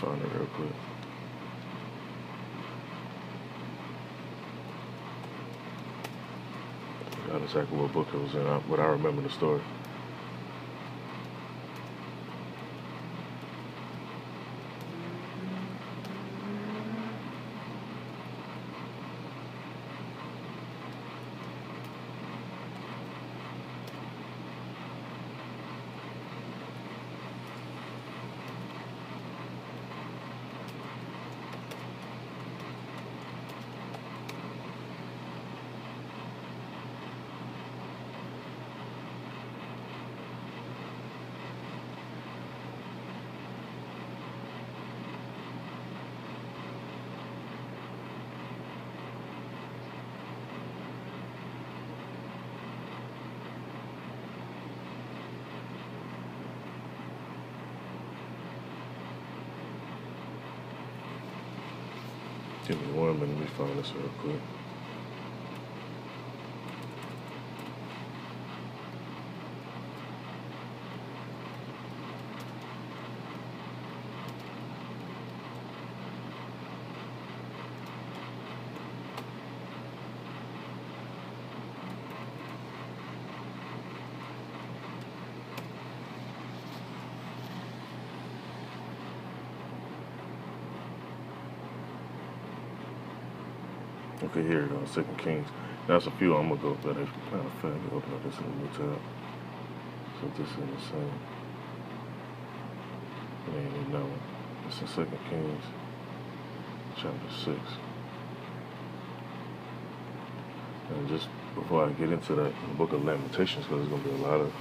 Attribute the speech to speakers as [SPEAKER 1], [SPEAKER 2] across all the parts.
[SPEAKER 1] Find it real quick. Not exactly what book it was in, but I remember the story. Give me 1 minute, let me find this real quick. Okay, here it goes, 2 Kings. That's a few I'm gonna go, but it's kind of fast. Open up this in the new tab. So this is the same. It ain't even that one. It's in 2 Kings, chapter 6. And just before I get into that, in the book of Lamentations, because there's gonna be a lot of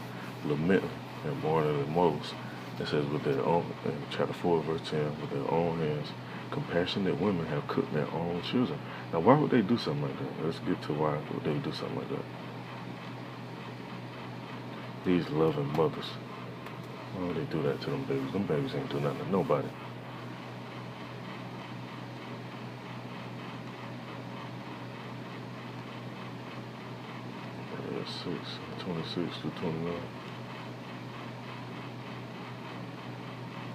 [SPEAKER 1] lamenting and mourning and woes. It says, with their own, in chapter 4, verse 10, with their own hands, compassionate women have cooked their own children. Now, why would they do something like that? Let's get to why would they do something like that. These loving mothers, why would they do that to them babies? Them babies ain't do nothing to nobody. Yeah, 26 through 29.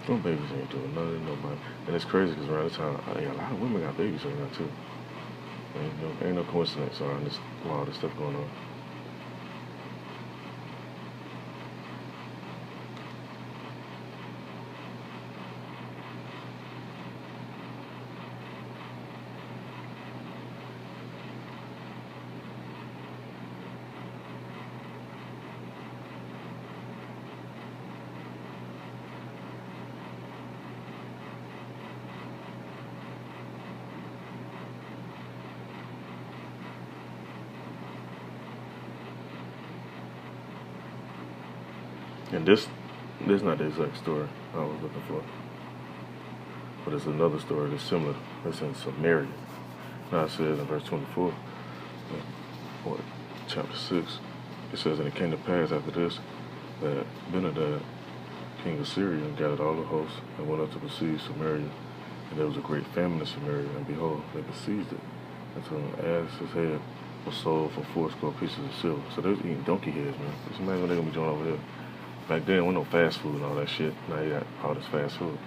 [SPEAKER 1] Them babies ain't doing nothing to nobody. And it's crazy because around the time, a lot of women got babies right now too. Ain't no coincidence around this, all this stuff going on. And this not the exact story I was looking for, but it's another story that's similar. It's in Samaria. Now it says in verse 24, or chapter 6, it says, and it came to pass after this that Benadad, king of Syria, gathered all the hosts and went up to besiege Samaria. And there was a great famine in Samaria, and behold, they besieged it until an ass's head was sold for 40 pieces of silver. So they was eating donkey heads, man. Just imagine what they're gonna be doing over there. Back then, there wasn't no fast food and all that shit. Now you got all this fast food.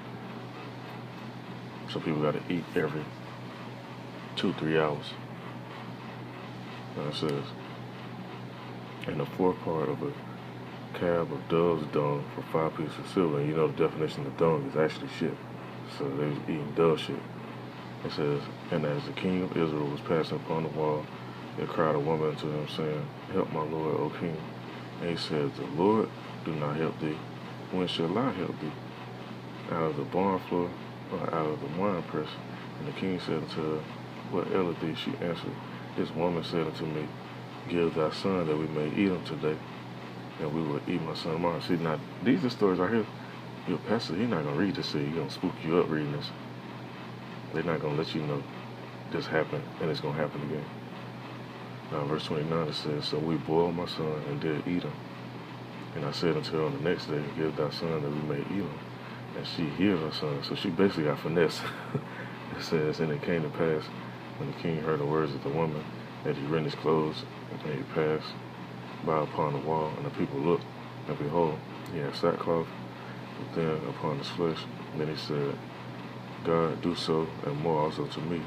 [SPEAKER 1] So people got to eat every 2-3 hours. And it says, and the fourth part of a cab of dove's dung for 5 pieces of silver. And you know the definition of dung is actually shit. So they was eating dove shit. It says, and as the king of Israel was passing upon the wall, there cried a woman to him, saying, help my lord, O king. And he said, the Lord do not help thee. When shall I help thee? Out of the barn floor or out of the winepress? And the king said unto her, what aileth thee? She answered, this woman said unto me, give thy son that we may eat him today, and we will eat my son tomorrow. See, now, these are stories right here. Your pastor, he's not going to read this to you. He's going to spook you up reading this. They're not going to let you know this happened and it's going to happen again. Now, verse 29, it says, so we boiled my son and did eat him. And I said unto her on the next day, give thy son that we may eat him. And she healed her son. So she basically got finesse. It says, and it came to pass, when the king heard the words of the woman, that he rent his clothes, and he passed by upon the wall, and the people looked, and behold, he had sackcloth within upon his flesh. And then he said, God, do so and more also to me,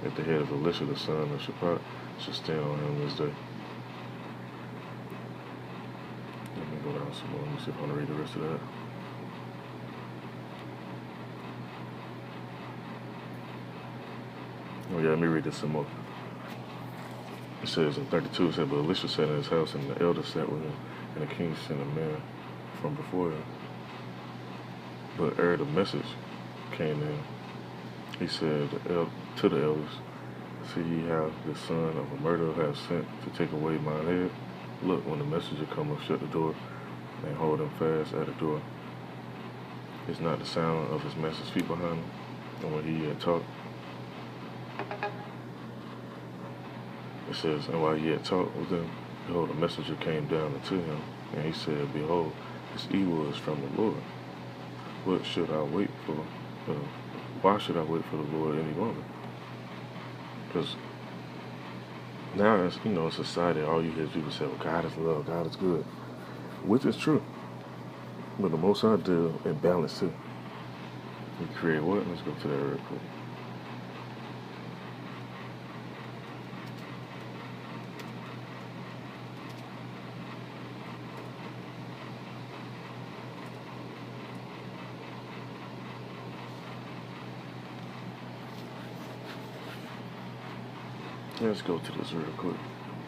[SPEAKER 1] if the head of Elisha the son of Shaphat should stand on him this day. Let me go down some more. Let me see if I want to read the rest of that. Oh yeah, let me read this some more. It says in 32, it said, but Elisha sat in his house, and the elders sat with him, and the king sent a man from before him. But ere the message came in, he said to the elders, see ye how the son of a murderer hath sent to take away mine head? Look, when the messenger cometh, shut the door, and hold him fast at the door. Is not the sound of his master's feet behind him? And when he had talked, it says, and while he had talked with them, behold, a messenger came down unto him, and he said, behold, this evil is from the Lord. What should I wait for? Why should I wait for the Lord any longer? Because now, it's, in society, all you hear is people say, well, God is love, God is good, which is true. But the Most High deal in balance too. He created what? Let's go to that real quick. Let's go to this real quick.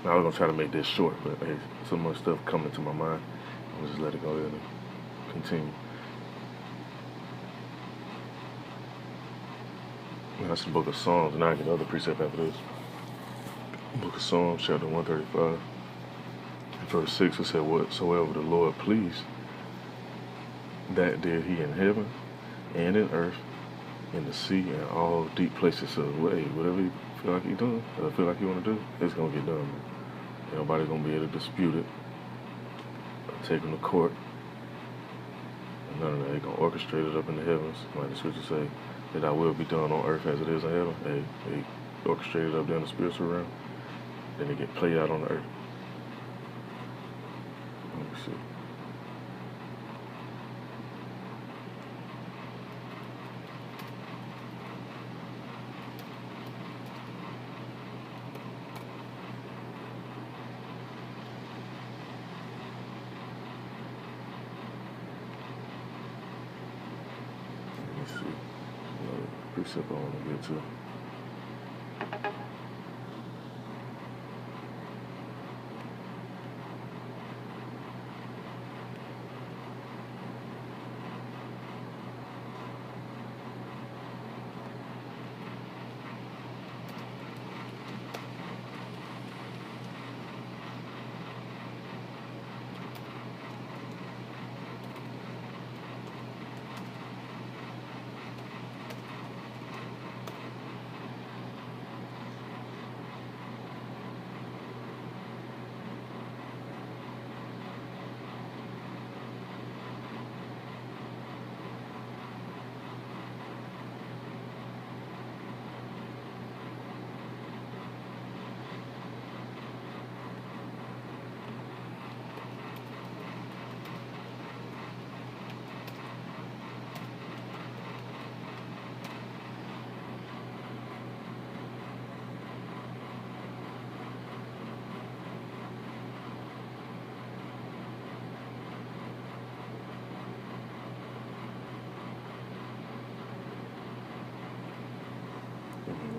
[SPEAKER 1] Now, I'm going to try to make this short, but hey, so much stuff coming to my mind. I'll just let it go ahead and continue. That's the book of Psalms, and I get another precept after this. Book of Psalms, chapter 135. Verse 6, it said, whatsoever the Lord pleased, that did he in heaven and in earth, in the sea, and all deep places. So, hey, whatever you feel like you're doing, or feel like you want to do, it's going to get done, man. Nobody's going to be able to dispute it, or take them to court. And none of that. They're going to orchestrate it up in the heavens. Like the scriptures say, that thy will be done on earth as it is in heaven. They orchestrate it up there in the spiritual realm. Then they get played out on the earth. Let me see. Another precept I want to get to.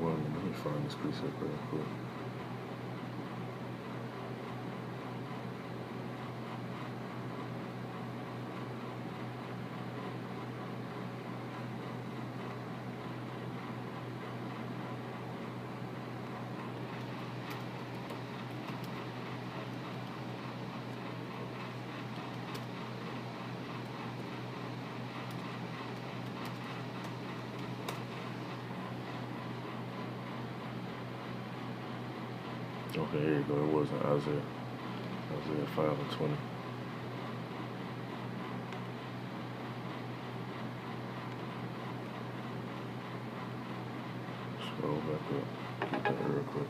[SPEAKER 1] Let me find this precept real quick. Okay, here you go. It was in Isaiah 5:20. Scroll back up. Get that real quick.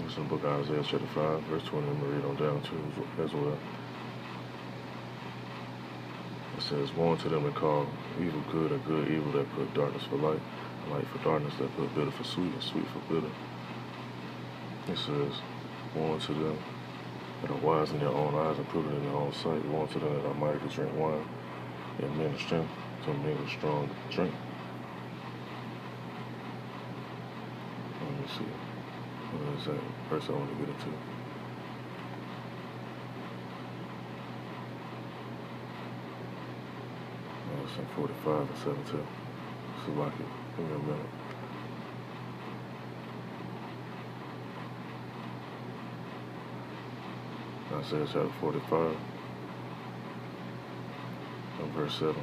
[SPEAKER 1] It's in the book of Isaiah chapter 5, verse 20. I'm going to read on down to as well. It says, woe unto them that call evil good and good evil, that put darkness for light, and light for darkness, that put bitter for sweet and sweet for bitter. It says, woe unto them that are wise in their own eyes and prudent in their own sight. Woe unto them that are mighty to drink wine, and men of strength to mingle strong drink. Let me see. What is that verse I want to get into? It's in 45 and 72. So like it. Give me a minute. Isaiah chapter 45 and verse 7.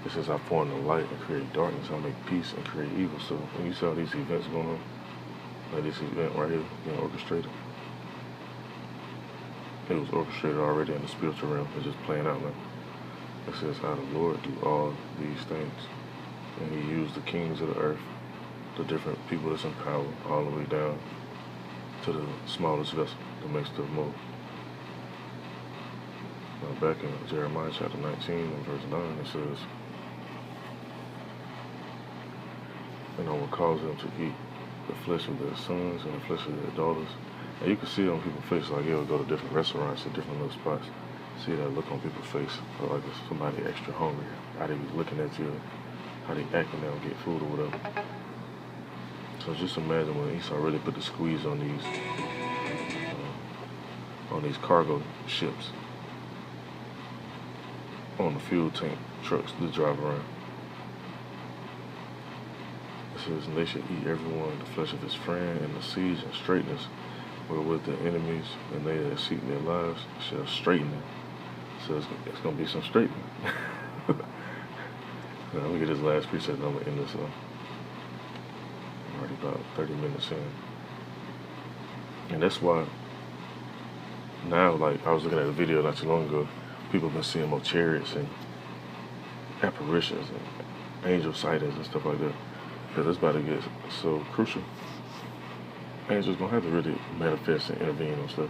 [SPEAKER 1] It says, I form the light and create darkness. I make peace and create evil. So when you saw these events going on, like this event right here being orchestrated, it was orchestrated already in the spiritual realm. It's just playing out now. It says, how the Lord do all these things. And he used the kings of the earth, the different people that's in power, all the way down to the smallest vessel that makes the move. Now back in Jeremiah chapter 19 and verse 9, it says, and I will cause them to eat the flesh of their sons and the flesh of their daughters. And you can see it on people's faces, like they'll go to different restaurants and different little spots. See that look on people's face, or like if somebody extra hungry, how they be looking at you, how they acting, they'll get food or whatever. So just imagine when Esau really put the squeeze on these cargo ships, on the fuel tank trucks that drive around. It says, and they should eat everyone the flesh of his friend, and the siege and straightness wherewith their enemies and they that seek their lives shall straighten them. So it's going to be some straightening. Now look at this last precept. I'm going to end this up. I'm already about 30 minutes in. And that's why now, like I was looking at a video not too long ago, people have been seeing more chariots and apparitions and angel sightings and stuff like that. Because it's about to get so crucial. Angels going to have to really manifest and intervene on stuff.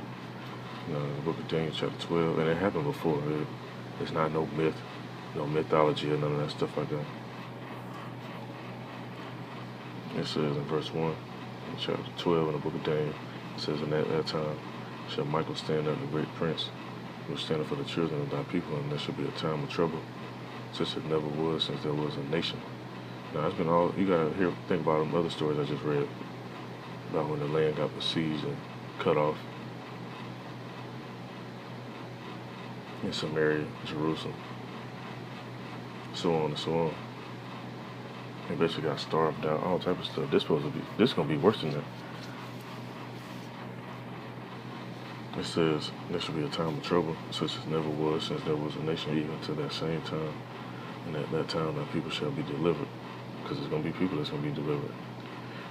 [SPEAKER 1] You know, in the book of Daniel chapter 12, and it happened before. It's not no myth, no mythology or none of that stuff like that. It says in verse 1, in chapter 12 in the book of Daniel, it says, and at that time shall Michael stand up, the great prince, who standeth for the children of thy people, and there shall be a time of trouble, such as never was since there was a nation. Now it's been all, you gotta think about them other stories I just read, about when the land got besieged and cut off in Samaria, Jerusalem, so on and so on. They basically got starved out, all type of stuff. This gonna be worse than that. It says there should be a time of trouble, such as never was since there was a nation, even to that same time. And at that time, that people shall be delivered, because there's gonna be people that's gonna be delivered.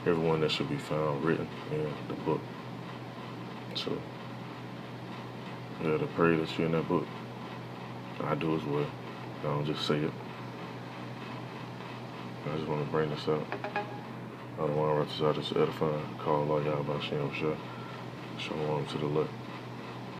[SPEAKER 1] Everyone that should be found written in the book. So, yeah, to pray that you're in that book. I do as well. I don't just say it. I just want to bring this out. I don't want to write this out, just edifying. Call Allah Yahweh Shem Shah. Shalom to the left.